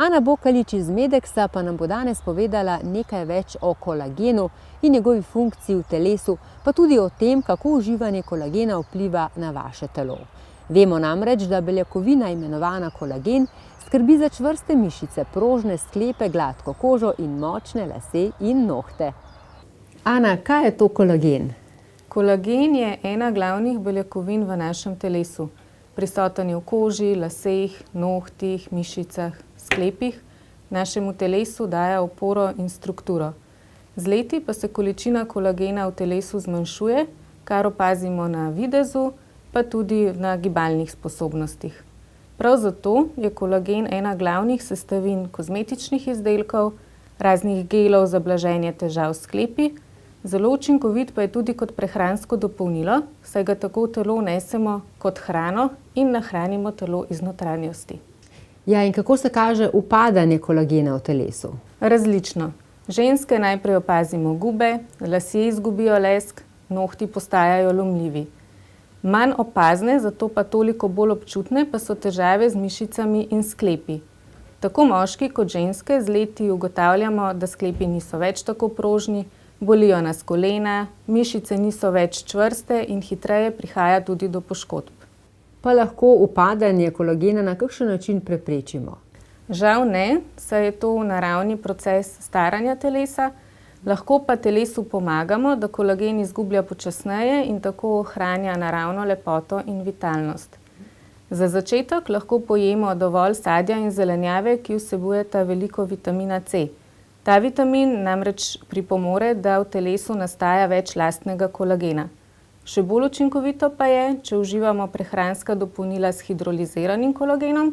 Ana Bokalič iz Medeksa pa nam bo danes povedala nekaj več o kolagenu in njegovi funkciji v telesu, pa tudi o tem, kako uživanje kolagena vpliva na vaše telo. Vemo namreč, da beljakovina imenovana kolagen skrbi za čvrste mišice, prožne sklepe, gladko kožo in močne lase in nohte. Ana, kaj je to kolagen? Kolagen je ena glavnih beljakovin v našem telesu. Prisoten je v koži, laseh, nohtih, mišicah, sklepih. Našemu telesu daje oporo in strukturo. Z leti pa se količina kolagena v telesu zmanjšuje, kar opazimo na videzu, pa tudi na gibalnih sposobnostih. Prav zato je kolagen ena glavnih sestavin kozmetičnih izdelkov, raznih gelov za blaženje težav s sklepi. Zelo učinkovit pa je tudi kot prehransko dopolnilo, saj ga tako v telo vnesemo kot hrano in nahranimo telo iz notranjosti. Ja, in kako se kaže upadanje kolagena v telesu? Različno. Ženske najprej opazimo gube, lasje izgubijo lesk, nohti postajajo lomljivi. Manj opazne, zato pa toliko bolj občutne, pa so težave z mišicami in sklepi. Tako moški kot ženske z leti ugotavljamo, da sklepi niso več tako prožni, bolijo nas kolena, mišice niso več čvrste in hitreje prihaja tudi do poškodb. Pa lahko upadanje kolagena na kakšen način preprečimo? Žal ne, saj je to naravni proces staranja telesa, lahko pa telesu pomagamo, da kolagen izgublja počasneje in tako ohranja naravno lepoto in vitalnost. Za začetek lahko pojemo dovolj sadja in zelenjave, ki vsebujeta veliko vitamina C. Ta vitamin namreč pripomore, da v telesu nastaja več lastnega kolagena. Še bolj učinkovito pa je, če uživamo prehranska dopolnila s hidroliziranim kolagenom,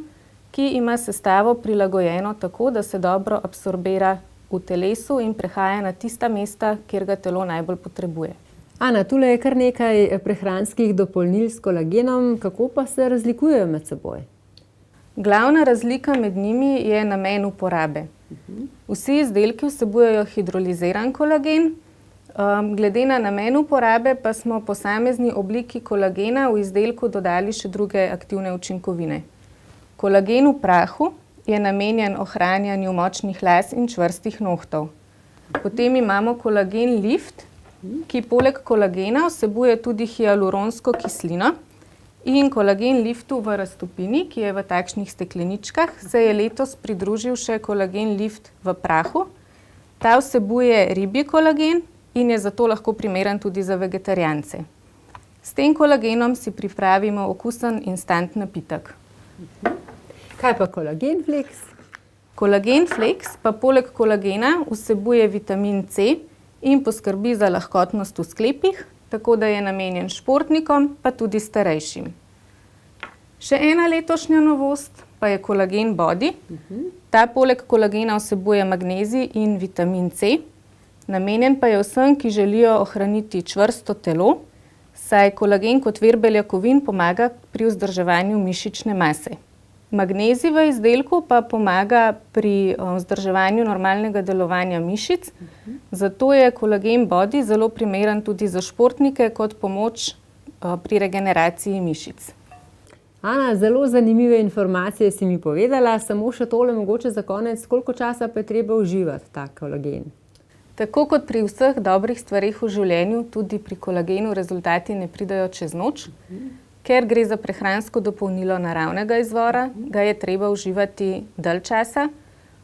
ki ima sestavo prilagojeno tako, da se dobro absorbira v telesu in prehaja na tista mesta, kjer ga telo najbolj potrebuje. Ana, tule je kar nekaj prehranskih dopolnil s kolagenom, kako pa se razlikujejo med seboj? Glavna razlika med njimi je namen uporabe. Vsi izdelki vsebujejo hidroliziran kolagen, glede na namen uporabe pa smo posamezni obliki kolagena v izdelku dodali še druge aktivne učinkovine. Kolagen v prahu je namenjen ohranjanju močnih las in čvrstih nohtov. Potem imamo kolagen lift, ki poleg kolagena vsebuje tudi hialuronsko kislino. In kolagen liftu v raztopini, ki je v takšnih stekleničkah, se je letos pridružil še kolagen lift v prahu. Ta vsebuje ribji kolagen in je zato lahko primeren tudi za vegetarijance. S tem kolagenom si pripravimo okusen instant napitek. Kaj pa kolagen fleks? Kolagen fleks pa poleg kolagena vsebuje vitamin C in poskrbi za lahkotnost v sklepih, tako da je namenjen športnikom, pa tudi starejšim. Še ena letošnja novost pa je kolagen body. Ta poleg kolagena vsebuje magnezij in vitamin C. Namenjen pa je vsem, ki želijo ohraniti čvrsto telo, saj kolagen kot vir beljakovin pomaga pri vzdrževanju mišične mase. Magnezij v izdelku pa pomaga pri vzdrževanju normalnega delovanja mišic, zato je kolagen body zelo primeren tudi za športnike kot pomoč pri regeneraciji mišic. Ana, zelo zanimive informacije si mi povedala, samo še tole mogoče za konec, koliko časa pa je treba uživati ta kolagen? Tako kot pri vseh dobrih stvareh v življenju, tudi pri kolagenu rezultati ne pridejo čez noč. Ker gre za prehransko dopolnilo naravnega izvora, ga je treba uživati dalj časa.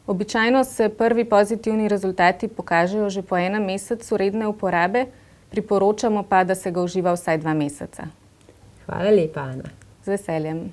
Običajno se prvi pozitivni rezultati pokažejo že po enem mesecu redne uporabe, priporočamo pa, da se ga uživa vsaj 2 meseca. Hvala lepa, Ana. Z veseljem.